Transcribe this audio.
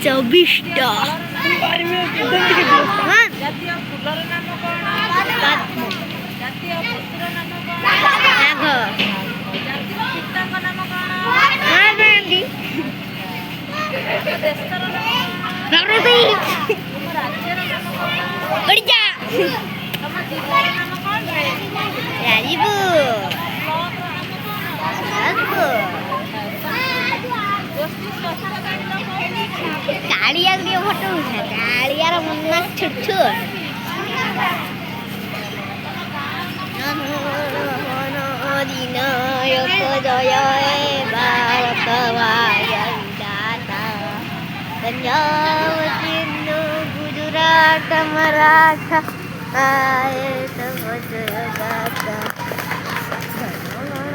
ଚବିଶଟା ଜାତୀୟ ଫୁଲର ନାମ କଣ? ଜାତୀୟ ପଶୁର ନାମ କଣ? ବାଘ ଜାତୀୟ ପିତାଙ୍କ ନାମ କଣ? ମହାତ୍ମାଗାନ୍ଧୀ ଆମ ଦେଶର ନାମ କଣ? ଭାରତ ଆମ ରାଜ୍ୟର ନାମ କଣ? ଓଡ଼ିଶା ତମ ଜିଲ୍ଲାର ନାମ କଣ? ଯାଜପୁର ବ୍ଲକର ନାମ କଣ? ଗୋଷ୍ଠୀ ସ୍ୱାସ୍ଥ୍ୟ କେନ୍ଦ୍ର କୋଉଠି? କାଳିଆକୁ ଟିକେ ଫଟୋ ଉଠା କାଳିଆର ମନ ଛୋଟ ଦିନାୟକ ଜୟ ହେ ଭାରତ ପଞ୍ଜାବ ସିନ୍ଧୁ ଗୁଜୁରାଟ ମରାଠା ଆଏ ତବ ଜୟ ଗାଥା